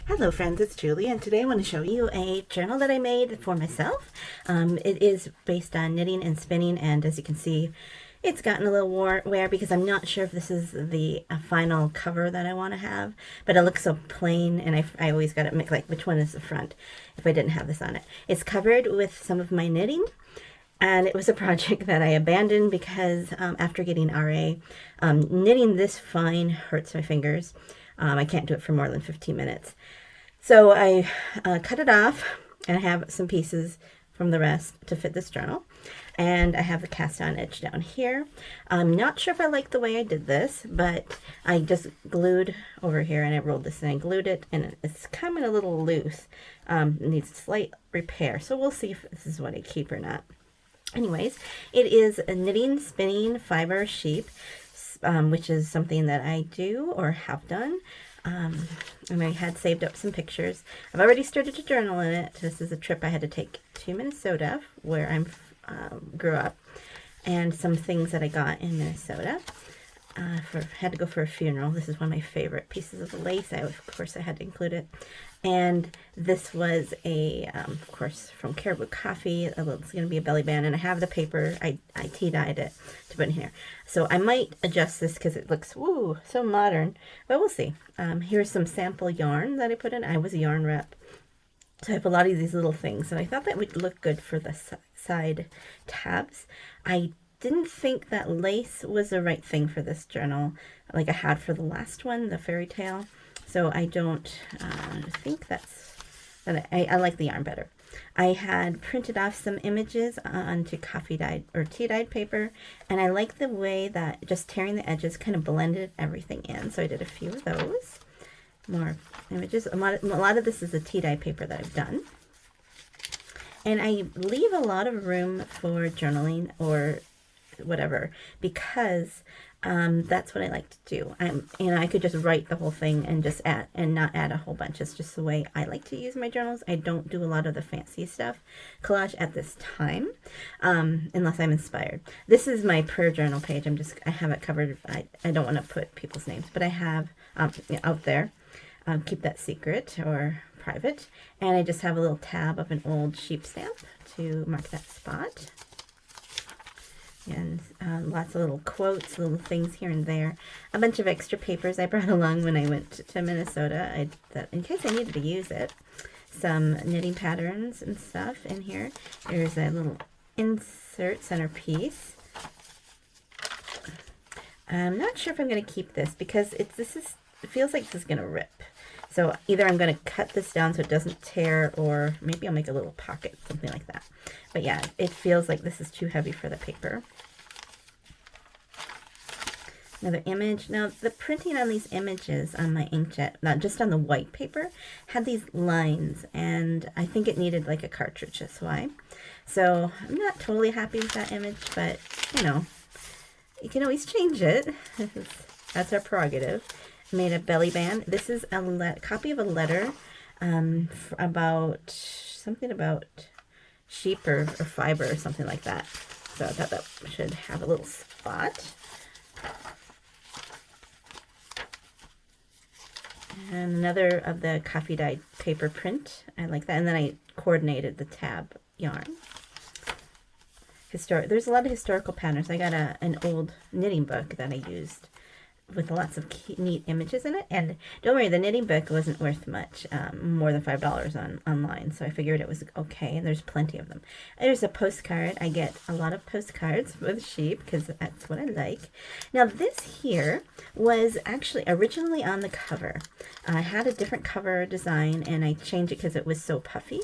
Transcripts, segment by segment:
Hello friends, it's Julie, and today I want to show you a journal that I made for myself. It is based on knitting and spinning, and as you can see, it's gotten a little wear because I'm not sure if this is the final cover that I want to have, but it looks so plain, and I always got to make like which one is the front if I didn't have this on it. It's covered with some of my knitting, and it was a project that I abandoned because after getting RA, knitting this fine hurts my fingers. I can't do it for more than 15 minutes. So I cut it off, and I have some pieces from the rest to fit this journal. And I have the cast on edge down here. I'm not sure if I like the way I did this, but I just glued over here and I rolled this and I glued it, and it's coming a little loose. It needs a slight repair. So we'll see if this is what I keep or not. Anyways, it is a knitting, spinning, fiber sheep, which is something that I do or have done. And I had saved up some pictures. I've already started to journal in it. This is a trip I had to take to Minnesota, where I grew up, and some things that I got in Minnesota. Had to go for a funeral. This is one of my favorite pieces of lace. Of course, I had to include it. And this was of course, from Caribou Coffee. It's going to be a belly band, and I have the paper. I tea-dyed it to put in here. So I might adjust this because it looks, woo, so modern. But we'll see. Here's some sample yarn that I put in. I was a yarn rep. So I have a lot of these little things, and I thought that would look good for the side tabs. I didn't think that lace was the right thing for this journal, like I had for the last one, the fairy tale. So I don't think I like the yarn better. I had printed off some images onto coffee dyed or tea dyed paper, and I like the way that just tearing the edges kind of blended everything in. So I did a few of those. More images. A lot of this is a tea dye paper that I've done. And I leave a lot of room for journaling or whatever, because that's what I like to do. I could just write the whole thing and just add and not add a whole bunch. It's just the way I like to use my journals. I don't do a lot of the fancy stuff collage at this time, unless I'm inspired. This is my prayer journal page. I have it covered. I don't want to put people's names, but I have out there. Keep that secret or private. And I just have a little tab of an old sheep stamp to mark that spot. And lots of little quotes, little things here and there. A bunch of extra papers I brought along when I went to Minnesota, in case I needed to use it. Some knitting patterns and stuff in here. There's a little insert centerpiece. I'm not sure if I'm going to keep this because it feels like this is going to rip. So either I'm going to cut this down so it doesn't tear, or maybe I'll make a little pocket, something like that. But yeah, it feels like this is too heavy for the paper. Another image. Now, the printing on these images on my inkjet, not just on the white paper, had these lines, and I think it needed like a cartridge, that's why. So I'm not totally happy with that image, but you can always change it. That's our prerogative. Made a belly band. This is a copy of a letter about something about sheep or fiber or something like that. So I thought that should have a little spot. And another of the coffee dyed paper print. I like that. And then I coordinated the tab yarn. There's a lot of historical patterns. I got an old knitting book that I used with lots of neat images in it. And don't worry, the knitting book wasn't worth much, more than $5 online. So I figured it was okay, and there's plenty of them. There's a postcard. I get a lot of postcards with sheep because that's what I like. Now this here was actually originally on the cover. I had a different cover design, and I changed it because it was so puffy.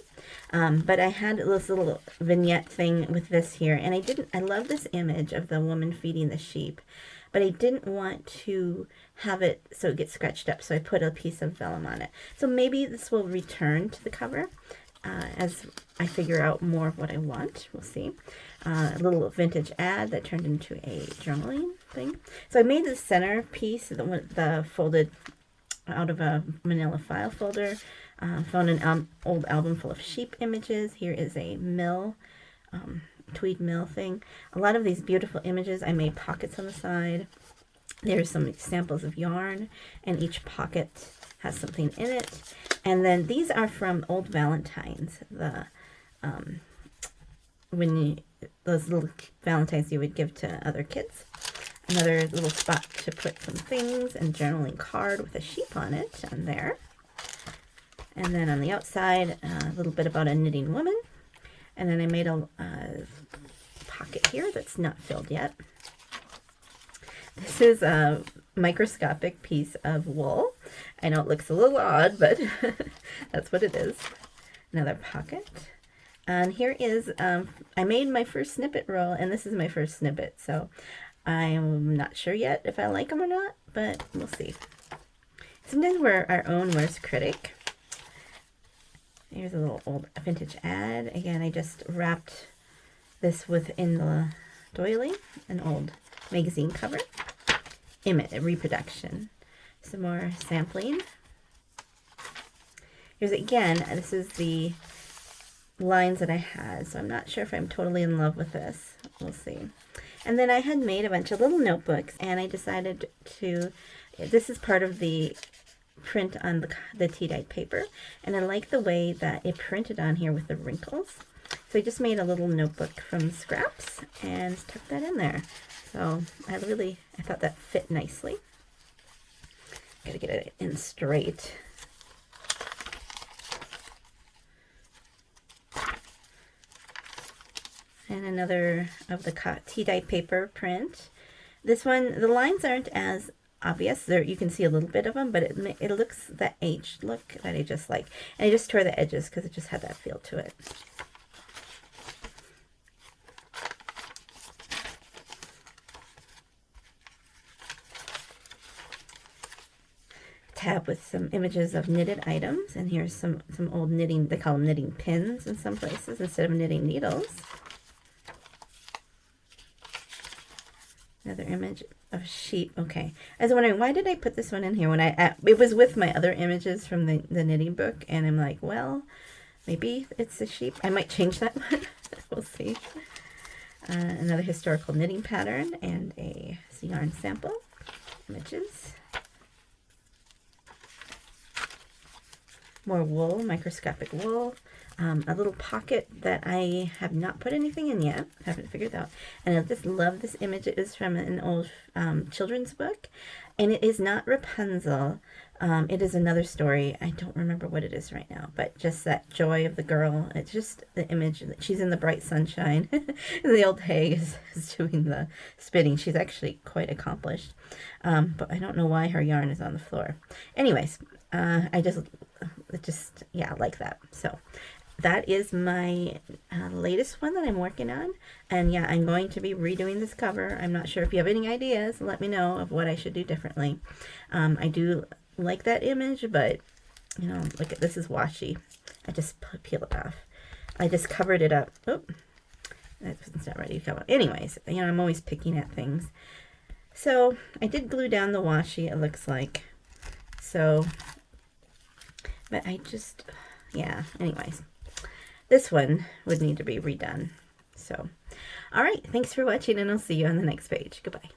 But I had this little vignette thing with this here, and I love this image of the woman feeding the sheep. But I didn't want to have it so it gets scratched up, so I put a piece of vellum on it. So maybe this will return to the cover as I figure out more of what I want. We'll see. A little vintage ad that turned into a journaling thing. So I made the center piece, the folded out of a manila file folder. Found an old album full of sheep images. Here is a mill. Tweed mill thing. A lot of these beautiful images. I made pockets on the side. There's some samples of yarn, and each pocket has something in it. And then these are from Old Valentines, those little Valentines you would give to other kids. Another little spot to put some things, and journaling card with a sheep on it on there. And then on the outside, a little bit about a knitting woman. And then I made a pocket here that's not filled yet. This is a microscopic piece of wool. I know it looks a little odd, but that's what it is. Another pocket. And here is, I made my first snippet roll, and this is my first snippet. So I'm not sure yet if I like them or not, but we'll see. Sometimes we're our own worst critic. Here's a little old vintage ad. Again, I just wrapped this within the doily, an old magazine cover. A reproduction. Some more sampling. Here's again, this is the lines that I had, so I'm not sure if I'm totally in love with this. We'll see. And then I had made a bunch of little notebooks, and I decided to, this is part of the print on the tea-dyed paper, and I like the way that it printed on here with the wrinkles. So I just made a little notebook from scraps and stuck that in there. So I thought that fit nicely. Gotta get it in straight. And another of the tea-dyed paper print. This one, the lines aren't as obvious. There you can see a little bit of them, but it looks that aged look that I just like. And I just tore the edges because it just had that feel to it. Tab with some images of knitted items, and here's some old knitting, they call them knitting pins in some places instead of knitting needles. Another image of sheep. Okay, I was wondering, why did I put this one in here when it was with my other images from the knitting book, and I'm like, well, maybe it's a sheep. I might change that one. We'll see. Another historical knitting pattern and a yarn sample. Images. More wool, microscopic wool. A little pocket that I have not put anything in yet. Haven't figured out. And I just love this image. It is from an old children's book. And it is not Rapunzel. It is another story. I don't remember what it is right now. But just that joy of the girl. It's just the image. She's in the bright sunshine. And the old hag is doing the spinning. She's actually quite accomplished. But I don't know why her yarn is on the floor. Anyways, yeah, like that. So that is my latest one that I'm working on. And yeah, I'm going to be redoing this cover. I'm not sure if you have any ideas. Let me know of what I should do differently. I do like that image, but you know, look at this is washi. I just peel it off. I just covered it up. Oop, it's not ready to come out. Anyways, you know, I'm always picking at things. So I did glue down the washi, it looks like. So, but I just, yeah, anyways. This one would need to be redone. So, all right, thanks for watching, and I'll see you on the next page. Goodbye.